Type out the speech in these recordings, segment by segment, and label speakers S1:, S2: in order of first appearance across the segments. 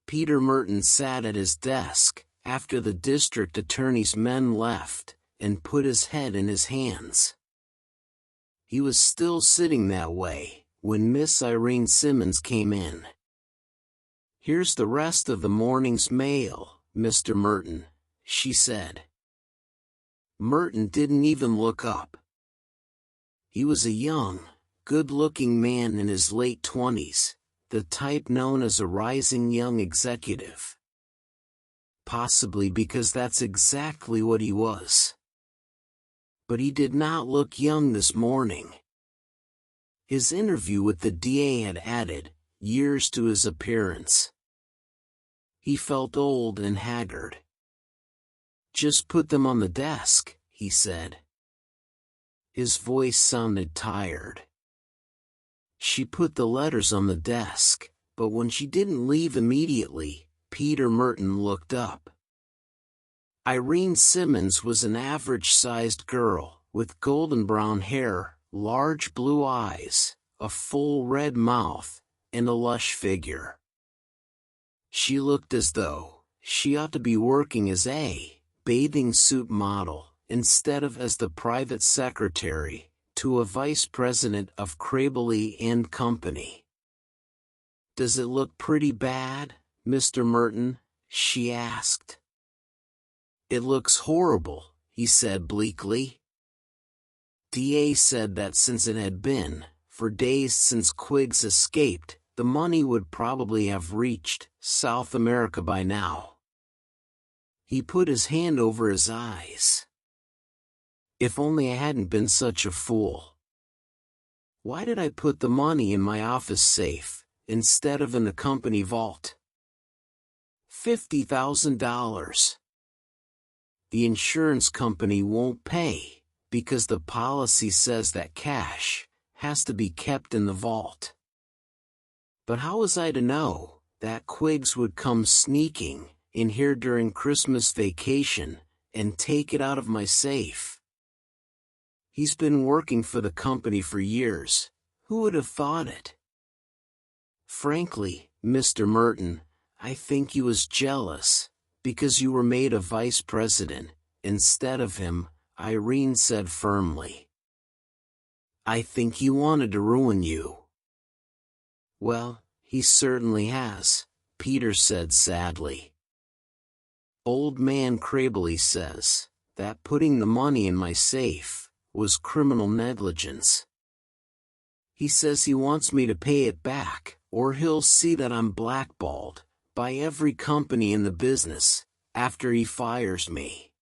S1: Peter Merton sat at his desk, after the district attorney's men left, and put his head in his hands. He was still sitting that way, when Miss Irene Simmons came in. "Here's the rest of the morning's mail, Mr. Merton," she said. Merton didn't even look up. He was a young, good-looking man in his late 20s, the type known as a rising young executive. Possibly because that's exactly what he was. But he did not look young this morning. His interview with the DA had added years to his appearance. He felt old and haggard. "Just put them on the desk," he said. His voice sounded tired. She put the letters on the desk, but when she didn't leave immediately, Peter Merton looked up. Irene Simmons was an average-sized girl, with golden brown hair, large blue eyes, a full red mouth, and a lush figure. She looked as though she ought to be working as a bathing suit model, instead of as the private secretary to a vice president of Crabtree and Company. "Does it look pretty bad, Mr. Merton?" she asked. "It looks horrible," he said bleakly. DA said that since it had been, for days since Quiggs escaped, the money would probably have reached South America by now. He put his hand over his eyes. "If only I hadn't been such a fool. Why did I put the money in my office safe, instead of in the company vault? $50,000. The insurance company won't pay, because the policy says that cash has to be kept in the vault. But how was I to know that Quiggs would come sneaking in here during Christmas vacation and take it out of my safe? He's been working for the company for years. Who would have thought it? Frankly, Mr. Merton, I think he was jealous, because you were made a vice president instead of him," Irene said firmly. "I think he wanted to ruin you." "Well, he certainly has," Peter said sadly. "Old man Crabtree says that putting the money in my safe was criminal negligence. He says he wants me to pay it back, or he'll see that I'm blackballed by every company in the business after he fires me.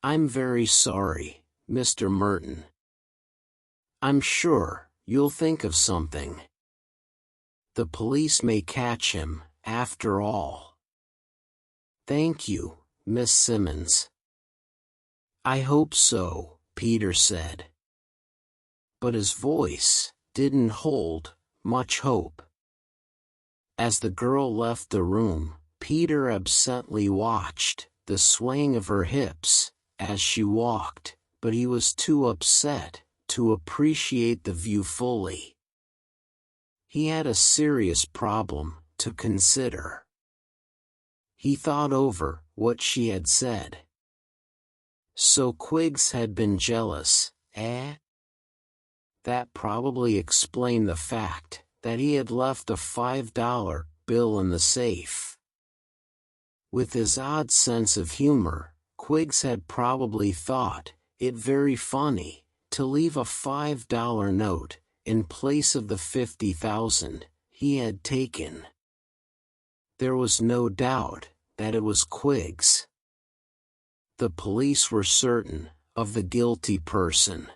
S1: I'm very sorry, Mr. Merton. I'm sure you'll think of something. The police may catch him, after all." "Thank you, Miss Simmons." "I hope so," Peter said. But his voice didn't hold much hope. As the girl left the room, Peter absently watched the swaying of her hips as she walked, but he was too upset to appreciate the view fully. He had a serious problem to consider. He thought over what she had said. So Quiggs had been jealous, eh? That probably explained the fact that he had left a $5 bill in the safe. With his odd sense of humor, Quiggs had probably thought it very funny to leave a $5 note in place of the $50,000 he had taken. There was no doubt that it was Quiggs. The police were certain of the guilty person.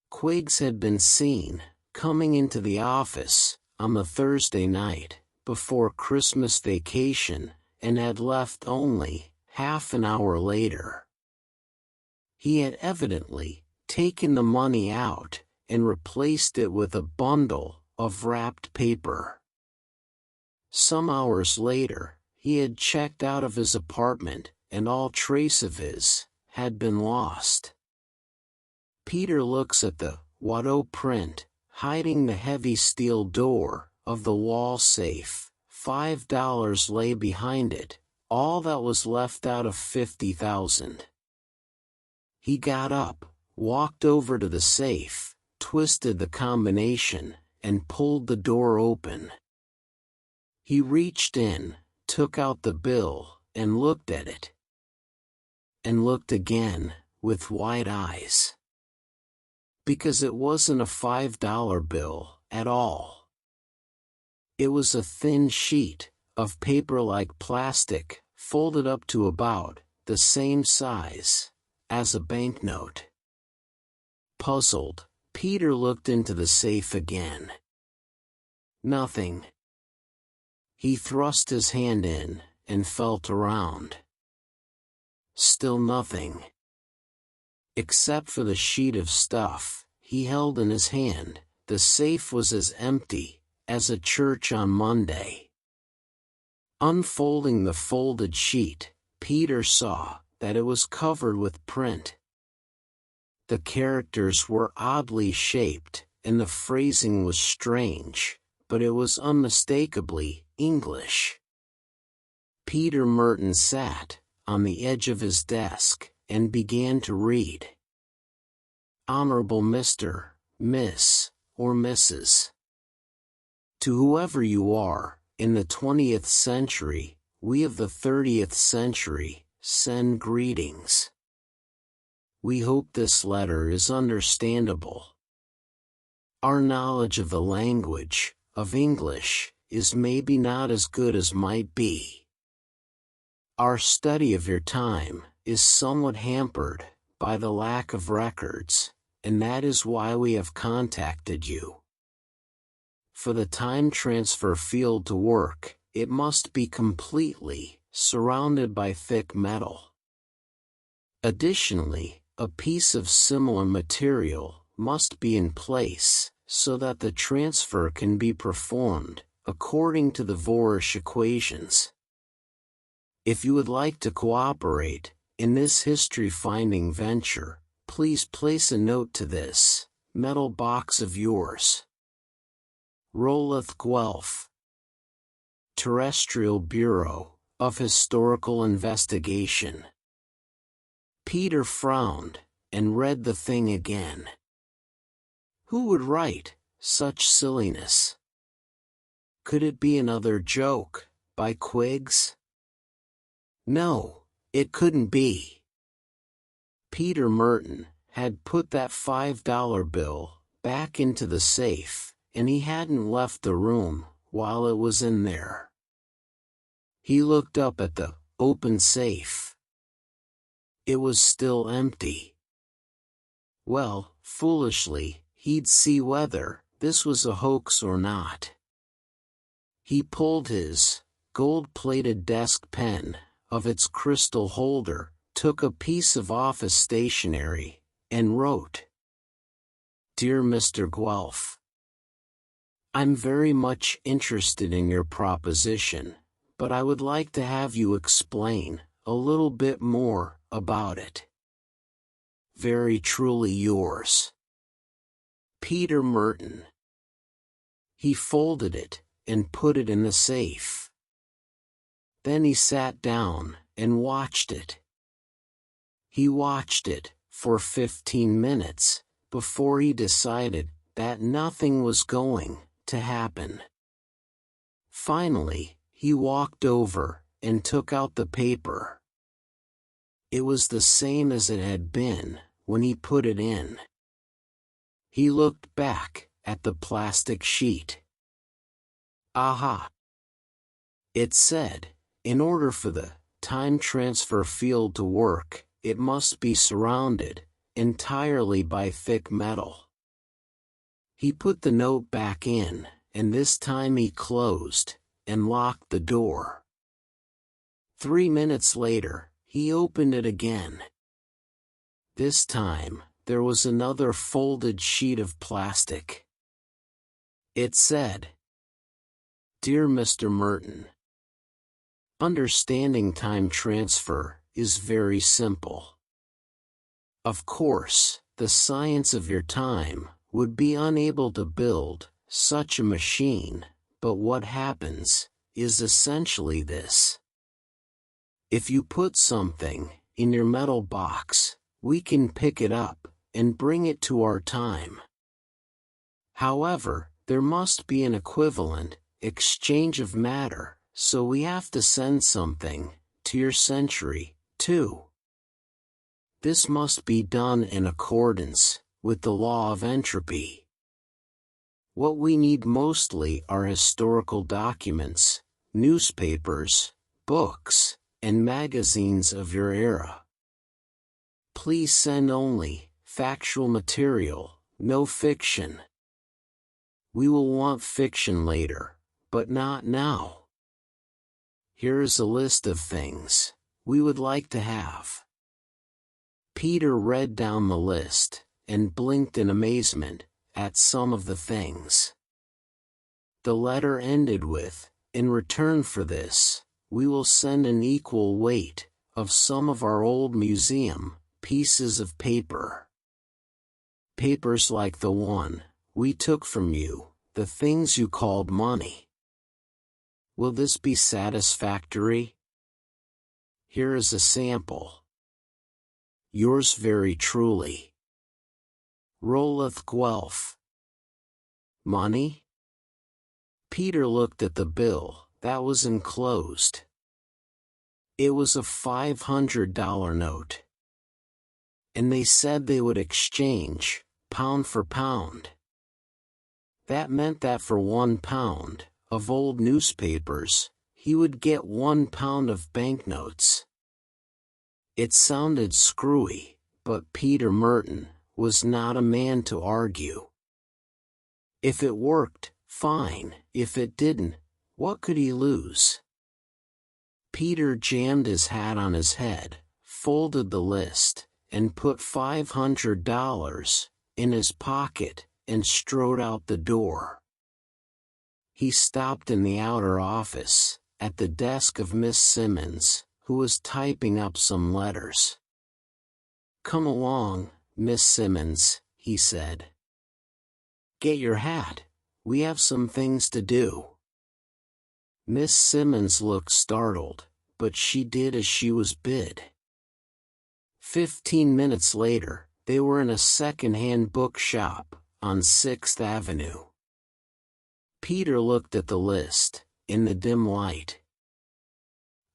S1: Quiggs had been seen coming into the office on the Thursday night before Christmas vacation and had left only half an hour later. He had evidently taken the money out and replaced it with a bundle of wrapped paper. Some hours later, he had checked out of his apartment and all trace of his had been lost. Peter looks at the Watteau print hiding the heavy steel door of the wall safe $5 lay behind it, all that was left out of 50,000. He got up, walked over to the safe, twisted the combination, and pulled the door open. He reached in, took out the bill, and looked at it. And looked again, with wide eyes. Because it wasn't a $5 bill at all. It was a thin sheet of paper like plastic, folded up to about the same size as a banknote. Puzzled, Peter looked into the safe again. Nothing. He thrust his hand in and felt around. Still nothing. Except for the sheet of stuff he held in his hand, the safe was as empty as a church on Monday. Unfolding the folded sheet, Peter saw that it was covered with print. The characters were oddly shaped, and the phrasing was strange, but it was unmistakably English. Peter Merton sat on the edge of his desk and began to read. Honorable Mr., Miss, or Mrs. To whoever you are, in the 20th century, we of the 30th century, send greetings. We hope this letter is understandable. Our knowledge of the language, of English, is maybe not as good as might be. Our study of your time is somewhat hampered by the lack of records, and that is why we have contacted you. For the time transfer field to work, it must be completely surrounded by thick metal. Additionally, a piece of similar material must be in place so that the transfer can be performed according to the Voorish equations. If you would like to cooperate in this history-finding venture, please place a note to this metal box of yours. Rollath Guelph, Terrestrial Bureau of Historical Investigation. Peter frowned and read the thing again. Who would write such silliness? Could it be another joke by Quiggs? No, it couldn't be. Peter Merton had put that $5 bill back into the safe, and he hadn't left the room while it was in there. He looked up at the open safe. It was still empty. Well, foolishly, he'd see whether this was a hoax or not. He pulled his gold-plated desk pen of its crystal holder, took a piece of office stationery, and wrote, Dear Mr. Guelph, I'm very much interested in your proposition, but I would like to have you explain a little bit more about it. Very truly yours, Peter Merton. He folded it and put it in the safe. Then he sat down and watched it. He watched it for 15 minutes before he decided that nothing was going to happen. Finally, he walked over and took out the paper. It was the same as it had been when he put it in. He looked back at the plastic sheet. Aha! It said, in order for the time transfer field to work, it must be surrounded entirely by thick metal. He put the note back in, and this time he closed and locked the door. 3 minutes later, he opened it again. This time, there was another folded sheet of plastic. It said, Dear Mr. Merton, understanding time transfer is very simple. Of course, the science of your time would be unable to build such a machine, but what happens is essentially this. If you put something in your metal box, we can pick it up and bring it to our time. However, there must be an equivalent exchange of matter, so we have to send something to your century, too. This must be done in accordance with the law of entropy. What we need mostly are historical documents, newspapers, books, and magazines of your era. Please send only factual material, no fiction. We will want fiction later, but not now. Here is a list of things we would like to have. Peter read down the list and blinked in amazement at some of the things. The letter ended with, "In return for this, we will send an equal weight of some of our old museum pieces of paper. Papers like the one we took from you, the things you called money. Will this be satisfactory? Here is a sample. Yours very truly. Rolleth Guelph." Money? Peter looked at the bill that was enclosed. It was a $500 note. And they said they would exchange, pound for pound. That meant that for 1 pound of old newspapers, he would get 1 pound of banknotes. It sounded screwy, but Peter Merton was not a man to argue. If it worked, fine. If it didn't, what could he lose? Peter jammed his hat on his head, folded the list, and put $500 in his pocket and strode out the door. He stopped in the outer office, at the desk of Miss Simmons, who was typing up some letters. "Come along, Miss Simmons," he said. "Get your hat. We have some things to do." Miss Simmons looked startled, but she did as she was bid. 15 minutes later, they were in a second-hand bookshop on 6th Avenue. Peter looked at the list, in the dim light.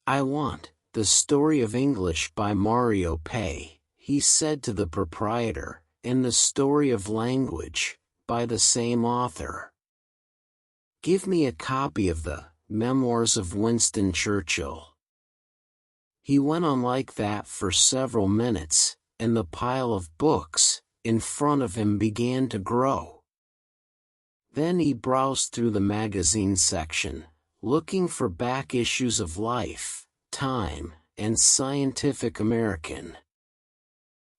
S1: "I want The Story of English by Mario Pei," he said to the proprietor, "and The Story of Language, by the same author. Give me a copy of the Memoirs of Winston Churchill." He went on like that for several minutes, and the pile of books in front of him began to grow. Then he browsed through the magazine section, looking for back issues of Life, Time, and Scientific American.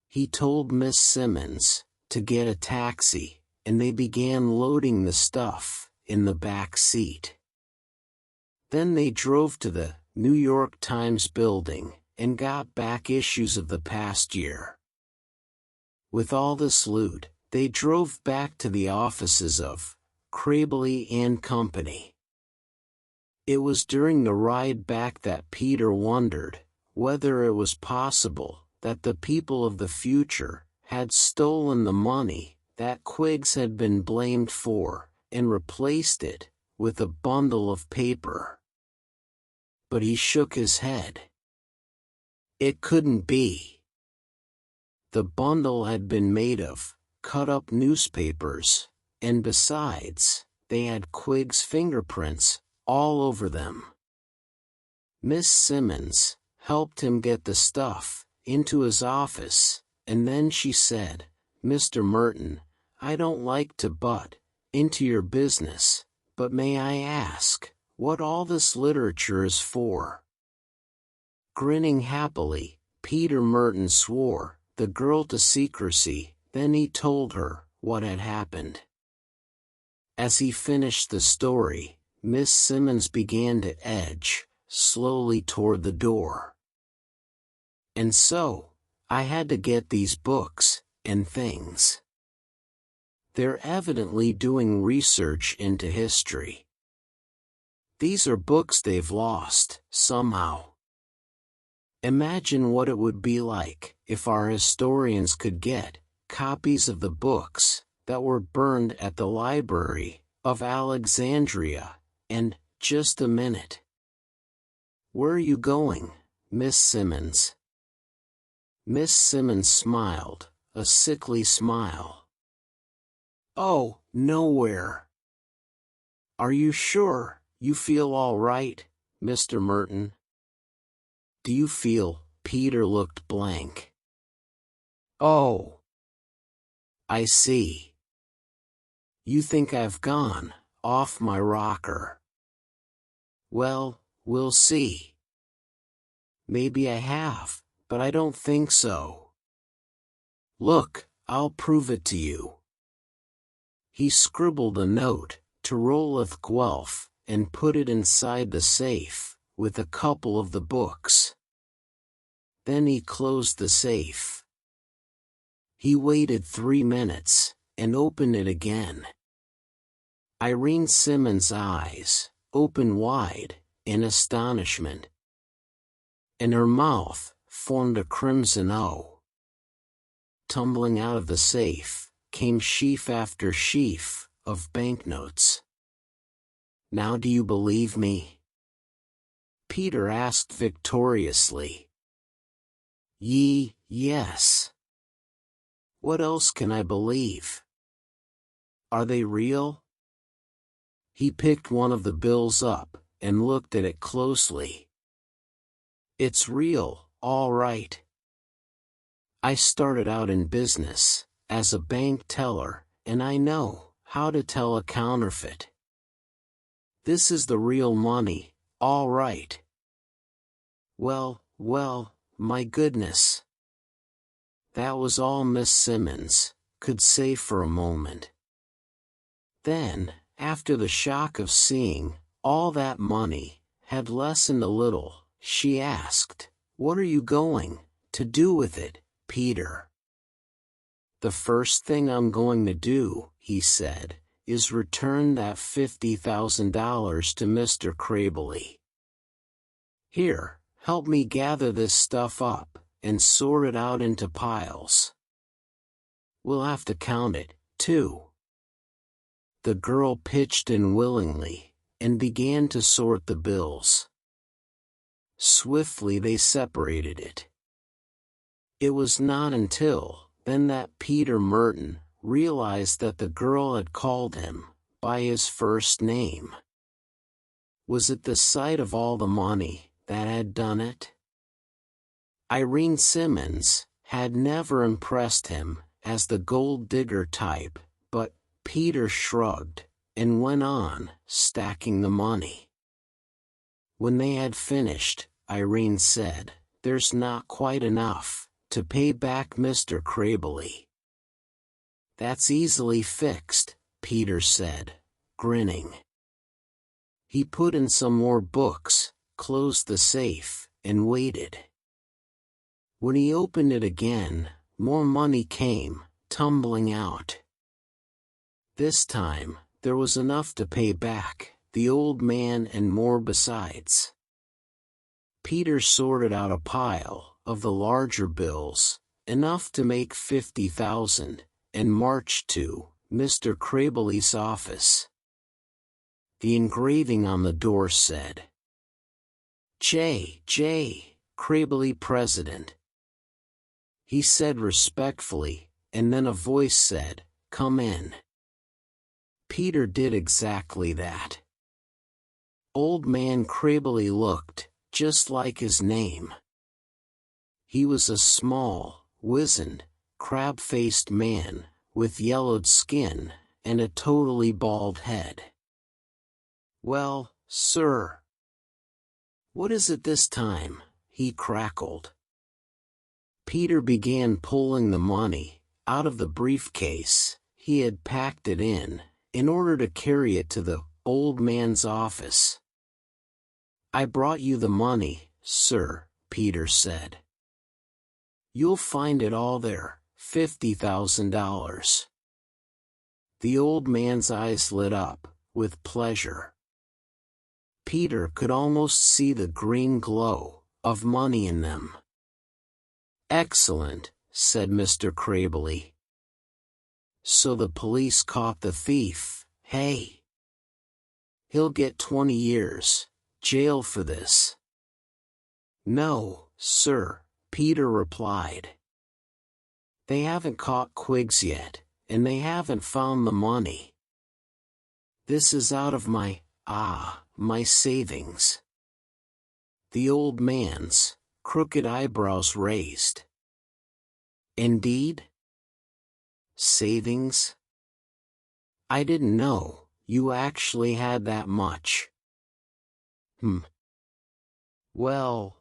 S1: He told Miss Simmons to get a taxi, and they began loading the stuff in the back seat. Then they drove to the New York Times building and got back issues of the past year. With all this loot, they drove back to the offices of Crabely and Company. It was during the ride back that Peter wondered whether it was possible that the people of the future had stolen the money that Quiggs had been blamed for and replaced it with a bundle of paper. But he shook his head. It couldn't be. The bundle had been made of cut-up newspapers, and besides, they had Quiggs' fingerprints all over them. Miss Simmons helped him get the stuff into his office, and then she said, "Mr. Merton, I don't like to butt into your business, but may I ask what all this literature is for?" Grinning happily, Peter Merton swore the girl to secrecy, then he told her what had happened. As he finished the story, Miss Simmons began to edge slowly toward the door. "And so, I had to get these books and things. They're evidently doing research into history. These are books they've lost, somehow. Imagine what it would be like if our historians could get copies of the books that were burned at the Library of Alexandria. And, just a minute. Where are you going, Miss Simmons? Miss Simmons smiled, a sickly smile. Oh, nowhere. Are you sure you feel all right, Mr. Merton? Do you feel? Peter looked blank. Oh. I see. You think I've gone off my rocker. Well, we'll see. Maybe I have, but I don't think so. Look, I'll prove it to you. He scribbled a note to Rolith Guelph and put it inside the safe with a couple of the books. Then he closed the safe. He waited 3 minutes and opened it again. Irene Simmons' eyes opened wide in astonishment, and her mouth formed a crimson O. Tumbling out of the safe came sheaf after sheaf of banknotes. Now do you believe me? Peter asked victoriously. Yes. What else can I believe? Are they real? He picked one of the bills up and looked at it closely. It's real, all right. I started out in business as a bank teller, and I know how to tell a counterfeit. This is the real money, all right. Well, my goodness. That was all Miss Simmons could say for a moment. Then, after the shock of seeing all that money had lessened a little, she asked, "What are you going to do with it, Peter?" "The first thing I'm going to do," he said, "is return that $50,000 to Mr. Crabley. Here, help me gather this stuff up and sort it out into piles. We'll have to count it, too." The girl pitched in willingly and began to sort the bills. Swiftly they separated it. It was not until then that Peter Merton realized that the girl had called him by his first name. Was it the sight of all the money that had done it? Irene Simmons had never impressed him as the gold digger type, but Peter shrugged and went on stacking the money. When they had finished, Irene said, "There's not quite enough to pay back Mr. Crabley." "That's easily fixed," Peter said, grinning. He put in some more books, closed the safe, and waited. When he opened it again, more money came tumbling out. This time, there was enough to pay back the old man and more besides. Peter sorted out a pile of the larger bills, enough to make 50,000, and marched to Mr. Crabley's office. The engraving on the door said, J. Crabley President. He said respectfully, and then a voice said, "Come in." Peter did exactly that. Old man Crabley looked just like his name. He was a small, wizened, crab-faced man with yellowed skin and a totally bald head. "Well, sir. What is it this time?" he crackled. Peter began pulling the money out of the briefcase he had packed it in order to carry it to the old man's office. "I brought you the money, sir," Peter said. "You'll find it all there, $50,000. The old man's eyes lit up with pleasure. Peter could almost see the green glow of money in them. "Excellent," said Mr. Crabley. "So the police caught the thief, hey? He'll get 20 years jail for this." "No, sir," Peter replied. "They haven't caught Quiggs yet, and they haven't found the money. This is out of my savings." The old man's crooked eyebrows raised. "Indeed? Savings? I didn't know you actually had that much." Well.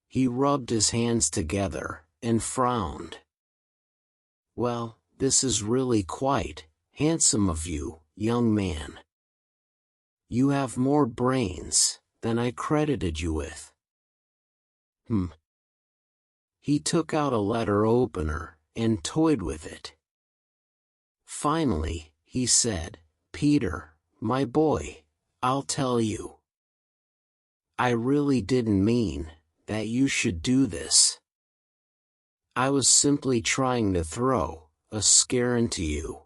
S1: He rubbed his hands together and frowned. "Well, this is really quite handsome of you, young man. You have more brains than I credited you with." He took out a letter opener and toyed with it. Finally, he said, "Peter, my boy, I'll tell you. I really didn't mean that you should do this. I was simply trying to throw a scare into you.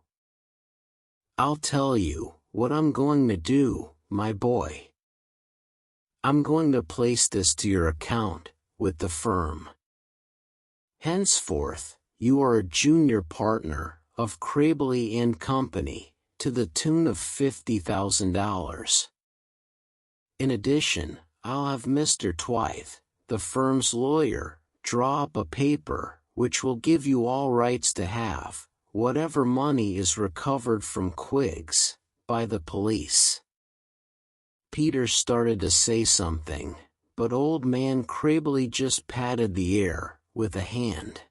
S1: I'll tell you what I'm going to do, my boy. I'm going to place this to your account with the firm. Henceforth, you are a junior partner of Crabley and Company, to the tune of $50,000. In addition, I'll have Mr. Twythe, the firm's lawyer, draw up a paper which will give you all rights to have whatever money is recovered from Quiggs by the police." Peter started to say something, but old man Crabley just patted the air with a hand.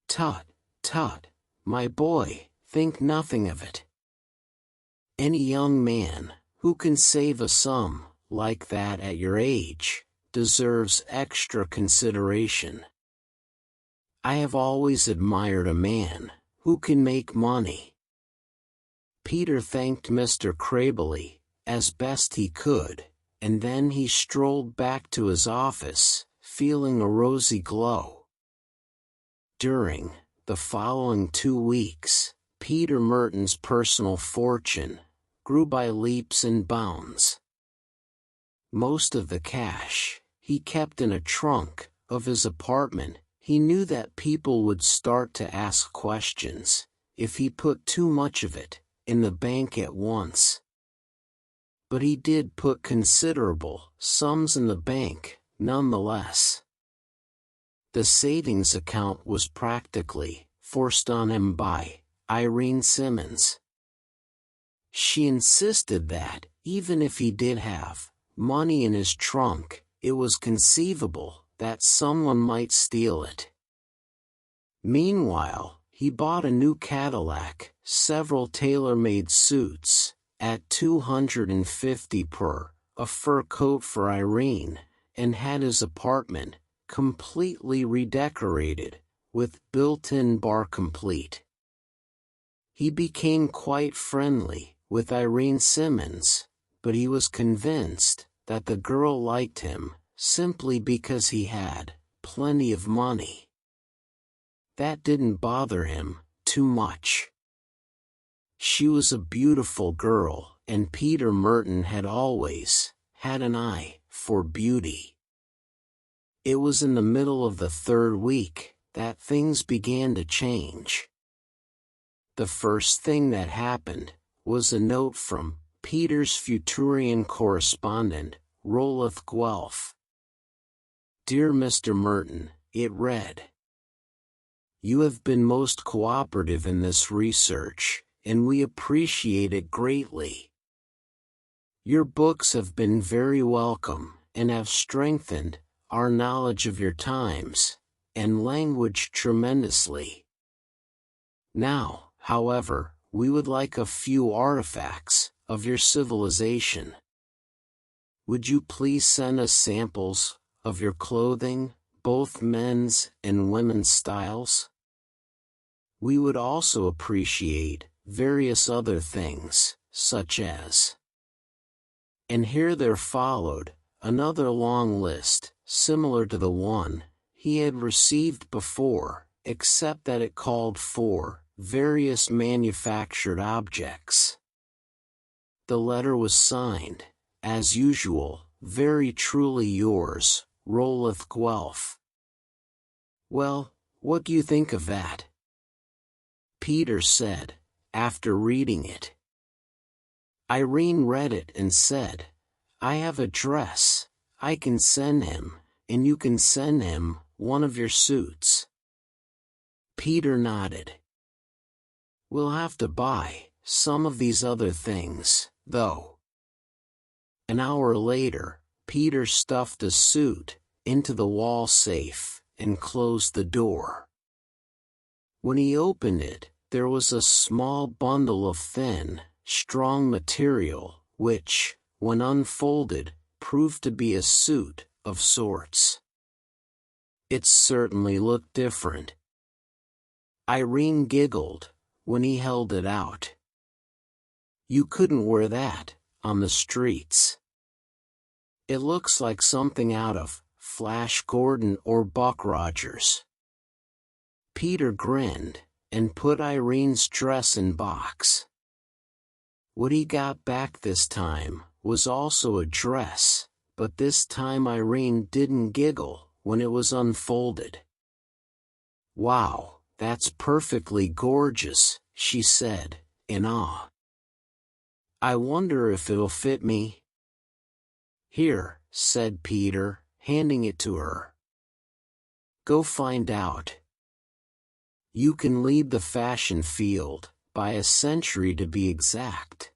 S1: "Tut, tut, my boy, think nothing of it. Any young man who can save a sum like that at your age deserves extra consideration. I have always admired a man who can make money." Peter thanked Mr. Crabley as best he could, and then he strolled back to his office, feeling a rosy glow. During the following 2 weeks, Peter Merton's personal fortune grew by leaps and bounds. Most of the cash he kept in a trunk of his apartment. He knew that people would start to ask questions if he put too much of it in the bank at once. But he did put considerable sums in the bank, nonetheless. The savings account was practically forced on him by Irene Simmons. She insisted that, even if he did have money in his trunk, it was conceivable that someone might steal it. Meanwhile, he bought a new Cadillac, several tailor-made suits, at $250 per, a fur coat for Irene, and had his apartment completely redecorated, with built-in bar complete. He became quite friendly with Irene Simmons, but he was convinced that the girl liked him simply because he had plenty of money. That didn't bother him too much. She was a beautiful girl, and Peter Merton had always had an eye for beauty. It was in the middle of the 3rd week that things began to change. The first thing that happened was a note from Peter's Futurian correspondent, Roloff Guelph. "Dear Mr. Merton," it read. "You have been most cooperative in this research, and we appreciate it greatly. Your books have been very welcome, and have strengthened our knowledge of your times and language tremendously. Now, however, we would like a few artifacts of your civilization. Would you please send us samples of your clothing, both men's and women's styles? We would also appreciate various other things such as. And here there followed another long list, similar to the one he had received before, except that it called for various manufactured objects. The letter was signed, as usual, very truly yours, Roloff Guelph. Well, what do you think of that? Peter said, after reading it. Irene read it and said, I have a dress, I can send him, and you can send him one of your suits. Peter nodded. We'll have to buy some of these other things, though. An hour later, Peter stuffed a suit into the wall safe and closed the door. When he opened it, there was a small bundle of thin, strong material, which, when unfolded, proved to be a suit of sorts. It certainly looked different. Irene giggled when he held it out. You couldn't wear that on the streets. It looks like something out of Flash Gordon or Buck Rogers. Peter grinned and put Irene's dress in box. What he got back this time was also a dress, but this time Irene didn't giggle when it was unfolded. Wow, that's perfectly gorgeous, she said, in awe. I wonder if it'll fit me. Here, said Peter, handing it to her. Go find out. You can lead the fashion field, by a century to be exact.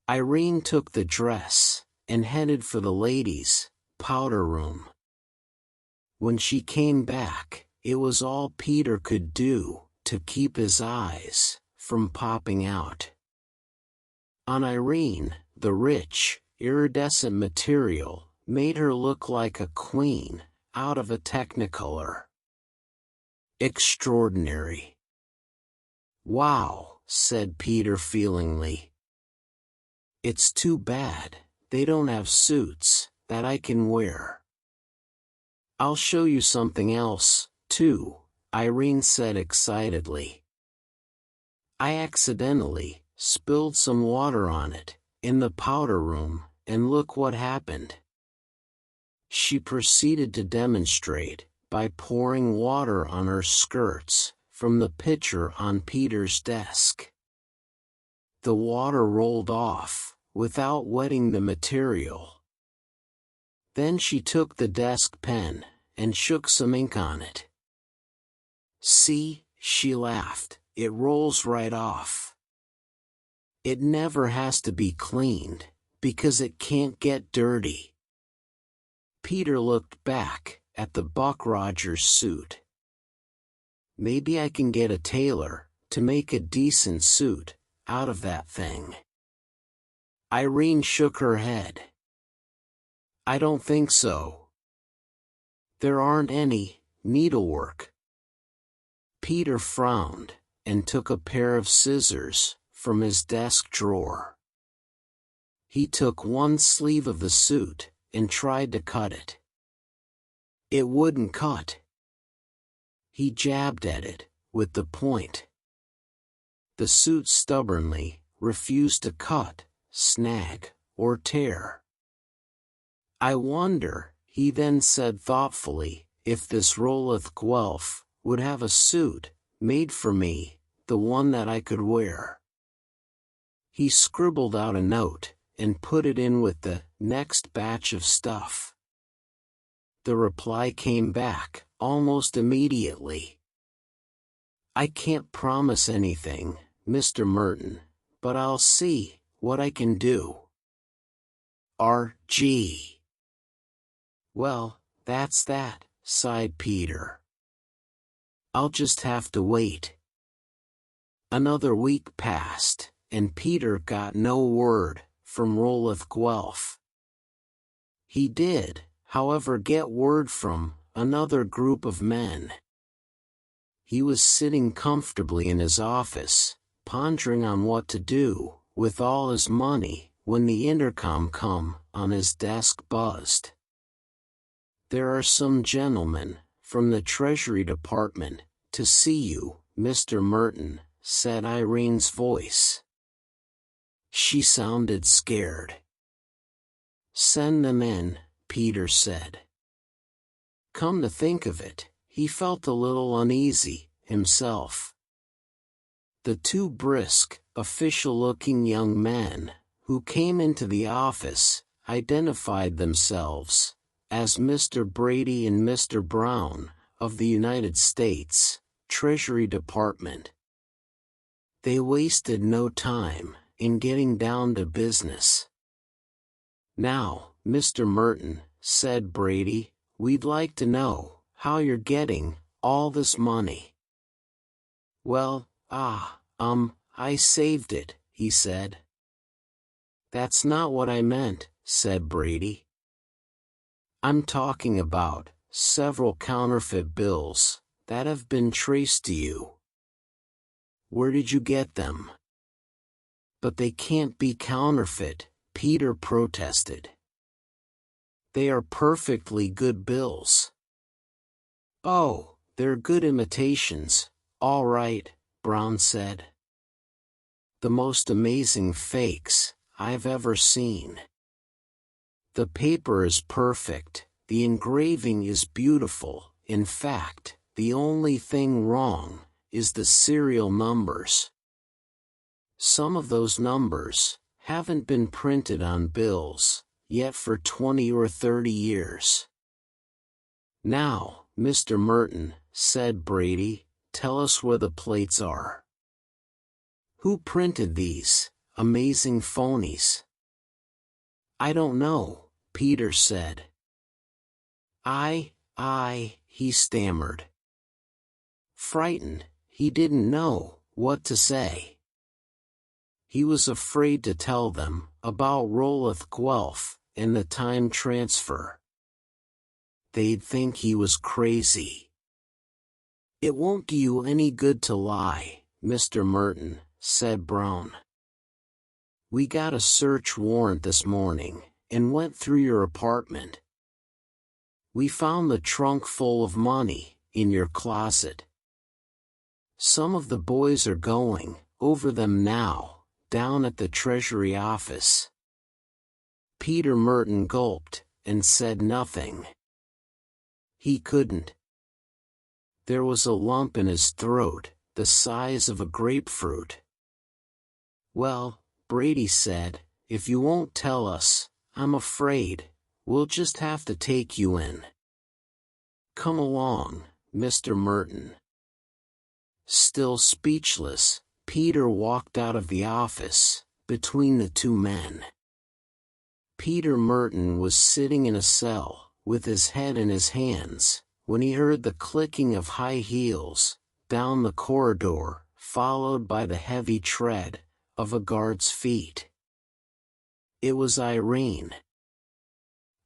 S1: Irene took the dress, and headed for the ladies' powder room. When she came back, it was all Peter could do to keep his eyes from popping out. On Irene, the rich, iridescent material made her look like a queen out of a Technicolor. Extraordinary. Wow, said Peter feelingly. It's too bad they don't have suits that I can wear. I'll show you something else, too, Irene said excitedly. I accidentally spilled some water on it in the powder room, and look what happened. She proceeded to demonstrate by pouring water on her skirts from the pitcher on Peter's desk. The water rolled off without wetting the material. Then she took the desk pen and shook some ink on it. See, she laughed, it rolls right off. It never has to be cleaned, because it can't get dirty. Peter looked back at the Buck Rogers suit. Maybe I can get a tailor to make a decent suit out of that thing. Irene shook her head. I don't think so. There aren't any needlework. Peter frowned and took a pair of scissors from his desk drawer. He took one sleeve of the suit and tried to cut it. It wouldn't cut. He jabbed at it with the point. The suit stubbornly refused to cut, snag, or tear. I wonder, he then said thoughtfully, if this Roloff Guelph would have a suit made for me, the one that I could wear. He scribbled out a note and put it in with the next batch of stuff. The reply came back almost immediately. I can't promise anything, Mr. Merton, but I'll see what I can do. R.G. Well, that's that, sighed Peter. I'll just have to wait. Another week passed, and Peter got no word from Roloff Guelph. He did, however, get word from another group of men. He was sitting comfortably in his office, pondering on what to do, with all his money, when the intercom on his desk buzzed. "There are some gentlemen, from the Treasury Department, to see you, Mr. Merton," said Irene's voice. She sounded scared. "Send them in," Peter said. Come to think of it, he felt a little uneasy, himself. The two brisk, official-looking young men, who came into the office, identified themselves as Mr. Brady and Mr. Brown, of the United States Treasury Department. They wasted no time in getting down to business. "Now, Mr. Merton," said Brady, "we'd like to know how you're getting all this money." "Well, I saved it," he said. "That's not what I meant," said Brady. "I'm talking about several counterfeit bills that have been traced to you." "Where did you get them?" "But they can't be counterfeit," Peter protested. "They are perfectly good bills." "Oh, they're good imitations, all right," Brown said. "The most amazing fakes I've ever seen. The paper is perfect, the engraving is beautiful, in fact, the only thing wrong is the serial numbers. Some of those numbers haven't been printed on bills yet for 20 or 30 years. "Now, Mr. Merton," said Brady, "tell us where the plates are. Who printed these amazing phonies?" "I don't know," Peter said. He stammered. Frightened, he didn't know what to say. He was afraid to tell them about Roloff Guelph and the time transfer. They'd think he was crazy. "It won't do you any good to lie, Mr. Merton," said Brown. "We got a search warrant this morning, and went through your apartment. We found the trunk full of money in your closet. Some of the boys are going over them now, down at the Treasury office." Peter Merton gulped, and said nothing. He couldn't. There was a lump in his throat, the size of a grapefruit. "Well," Brady said, "if you won't tell us, I'm afraid we'll just have to take you in. Come along, Mr. Merton." Still speechless, Peter walked out of the office, between the two men. Peter Merton was sitting in a cell, with his head in his hands, when he heard the clicking of high heels down the corridor, followed by the heavy tread of a guard's feet. It was Irene.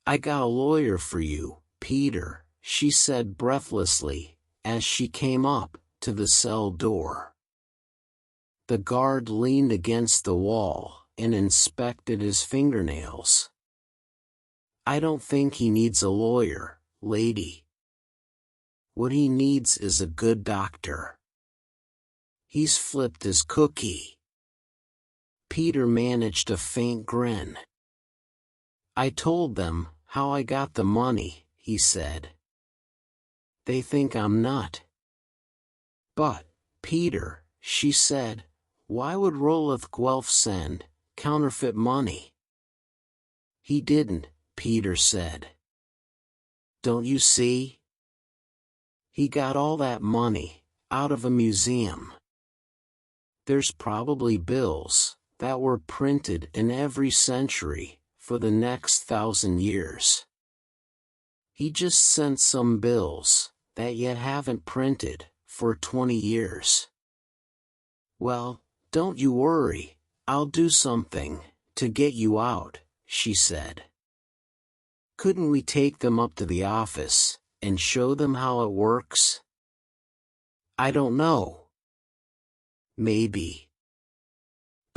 S1: "I got a lawyer for you, Peter," she said breathlessly, as she came up to the cell door. The guard leaned against the wall and inspected his fingernails. "I don't think he needs a lawyer, lady. What he needs is a good doctor. He's flipped his cookie." Peter managed a faint grin. "I told them how I got the money," he said. "They think I'm nut." "But, Peter," she said, "why would Roloff Guelph send counterfeit money?" "He didn't," Peter said. "Don't you see? He got all that money out of a museum. There's probably bills that were printed in every century for the next 1,000 years. He just sent some bills that yet haven't printed for 20 years. Well, don't you worry, I'll do something to get you out," she said. "Couldn't we take them up to the office and show them how it works?" "I don't know. Maybe.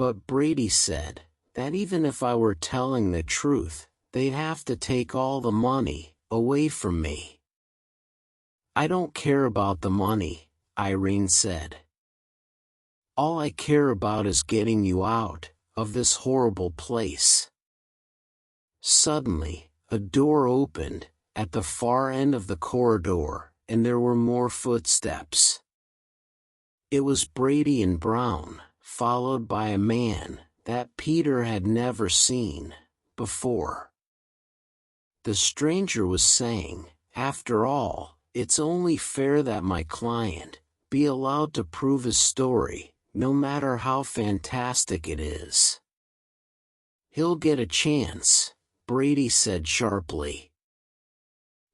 S1: But Brady said that even if I were telling the truth, they'd have to take all the money away from me. I don't care about the money, Irene said. All I care about is getting you out of this horrible place. Suddenly, a door opened at the far end of the corridor, and there were more footsteps. It was Brady and Brown, followed by a man that Peter had never seen before. The stranger was saying, "After all, it's only fair that my client be allowed to prove his story, no matter how fantastic it is." "He'll get a chance," Brady said sharply.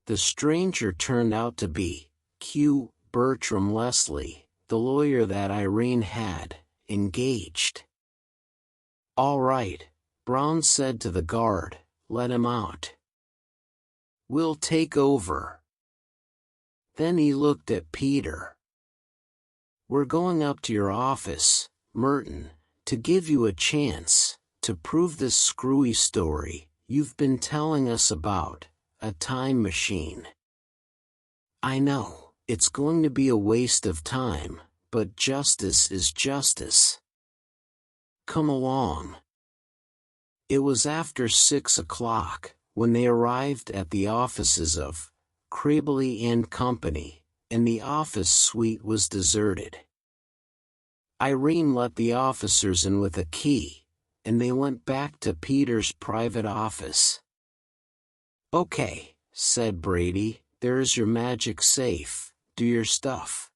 S1: The stranger turned out to be Q. Bertram Leslie, the lawyer that Irene had engaged. "All right," Brown said to the guard, "let him out. We'll take over." Then he looked at Peter. "We're going up to your office, Merton, to give you a chance to prove this screwy story you've been telling us about a time machine. I know, it's going to be a waste of time, but justice is justice. Come along." It was after 6 o'clock when they arrived at the offices of Crabely and Company, and the office suite was deserted. Irene let the officers in with a key, and they went back to Peter's private office. "Okay," said Brady, "there's your magic safe, do your stuff."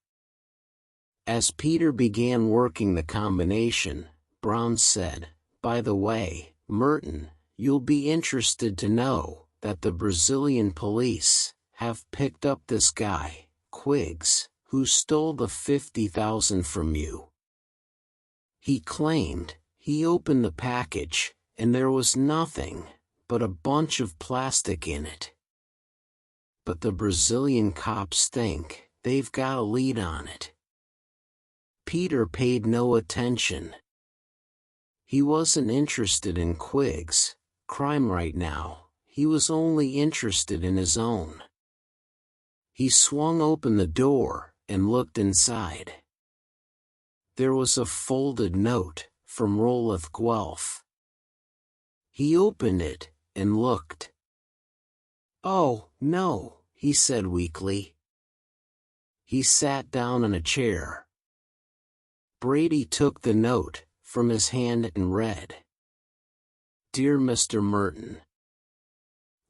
S1: As Peter began working the combination, Brown said, "By the way, Merton, you'll be interested to know that the Brazilian police have picked up this guy, Quiggs, who stole the $50,000 from you. He claimed he opened the package, and there was nothing but a bunch of plastic in it. But the Brazilian cops think they've got a lead on it." Peter paid no attention. He wasn't interested in Quiggs' crime right now, he was only interested in his own. He swung open the door and looked inside. There was a folded note from Roeleth Guelph. He opened it and looked. "Oh, no," he said weakly. He sat down in a chair. Brady took the note from his hand and read. "Dear Mr. Merton,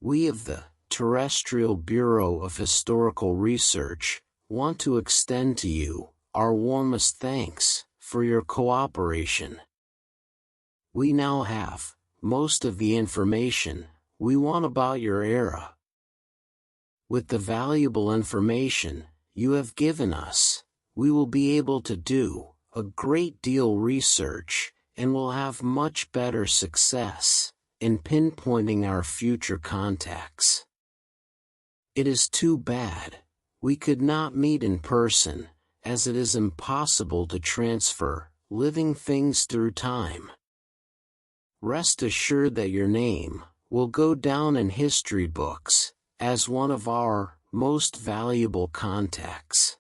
S1: we of the Terrestrial Bureau of Historical Research want to extend to you our warmest thanks for your cooperation. We now have most of the information we want about your era. With the valuable information you have given us, we will be able to do a great deal research and will have much better success in pinpointing our future contacts. It is too bad we could not meet in person, as it is impossible to transfer living things through time. Rest assured that your name will go down in history books as one of our most valuable contacts.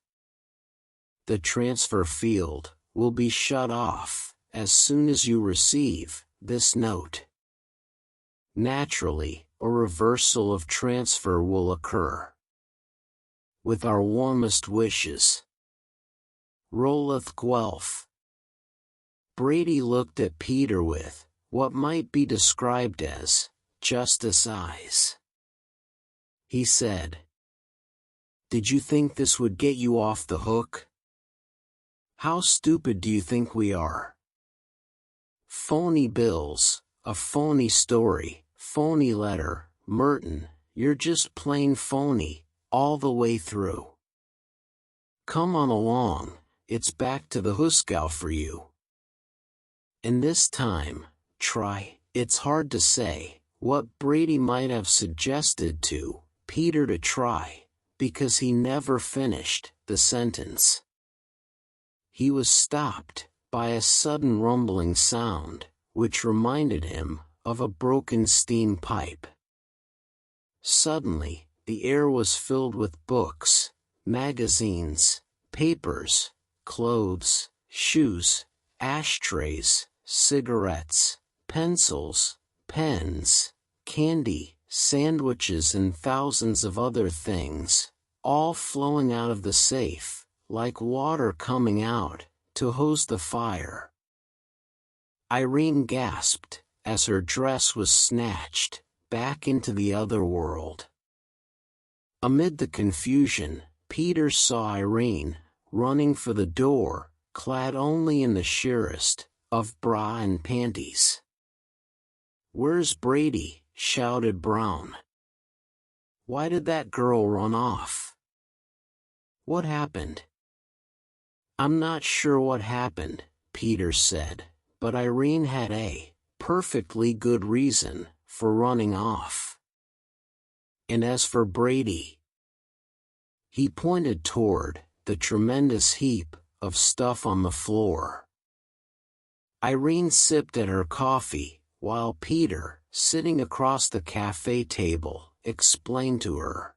S1: The transfer field will be shut off as soon as you receive this note. Naturally, a reversal of transfer will occur. With our warmest wishes. Roeleth Guelph." Brady looked at Peter with what might be described as justice eyes. He said, "Did you think this would get you off the hook? How stupid do you think we are? Phony bills, a phony story, phony letter, Merton, you're just plain phony, all the way through. Come on along, it's back to the Huskow for you." And this time, it's hard to say what Brady might have suggested to Peter to try, because he never finished the sentence. He was stopped by a sudden rumbling sound, which reminded him of a broken steam pipe. Suddenly, the air was filled with books, magazines, papers, clothes, shoes, ashtrays, cigarettes, pencils, pens, candy, sandwiches and thousands of other things, all flowing out of the safe, like water coming out, to hose the fire. Irene gasped, as her dress was snatched back into the other world. Amid the confusion, Peter saw Irene, running for the door, clad only in the sheerest of bra and panties. "Where's Brady?" shouted Brown. "Why did that girl run off? What happened?" "I'm not sure what happened," Peter said, "but Irene had a perfectly good reason for running off. And as for Brady..." He pointed toward the tremendous heap of stuff on the floor. Irene sipped at her coffee, while Peter, sitting across the cafe table, explained to her.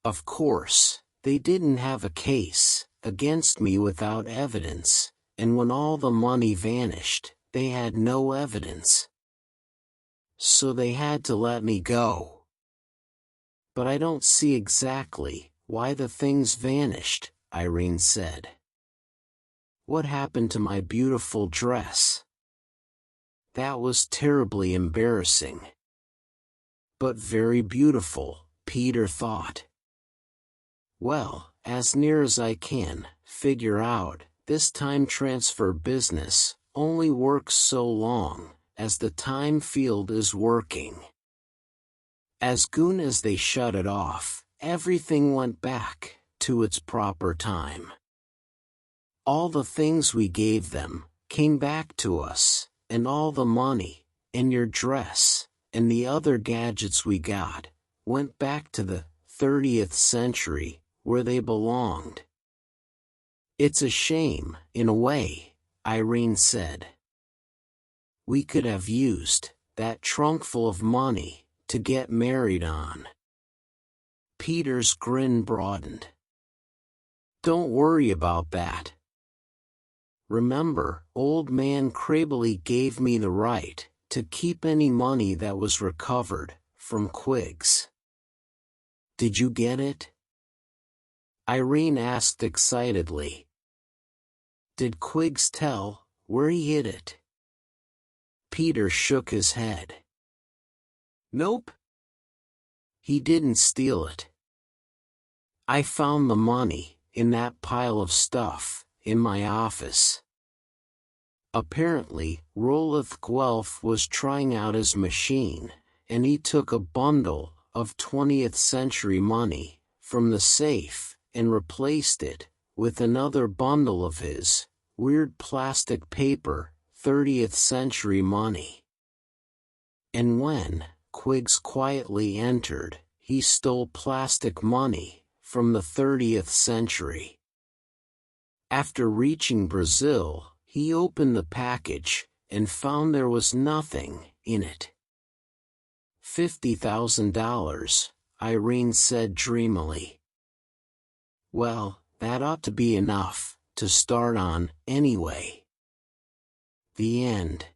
S1: "Of course, they didn't have a case against me without evidence, and when all the money vanished, they had no evidence. So they had to let me go. But I don't see exactly why the things vanished," Irene said. "What happened to my beautiful dress?" "That was terribly embarrassing. But very beautiful," Peter thought. "Well, as near as I can figure out, this time transfer business only works so long as the time field is working. As soon as they shut it off, everything went back to its proper time. All the things we gave them came back to us, and all the money, and your dress, and the other gadgets we got, went back to the 30th century, where they belonged." "It's a shame, in a way," Irene said. "We could have used that trunk full of money to get married on." Peter's grin broadened. "Don't worry about that. Remember, old man Crabely gave me the right to keep any money that was recovered from Quiggs. Did you get it?" Irene asked excitedly. "Did Quiggs tell where he hid it?" Peter shook his head. "Nope. He didn't steal it. I found the money in that pile of stuff in my office." Apparently, Roloff Guelph was trying out his machine, and he took a bundle of 20th century money from the safe and replaced it with another bundle of his weird plastic paper 30th century money. And when Quiggs quietly entered, he stole plastic money from the 30th century. After reaching Brazil, he opened the package and found there was nothing in it. $50,000, Irene said dreamily. "Well, that ought to be enough to start on, anyway." The end.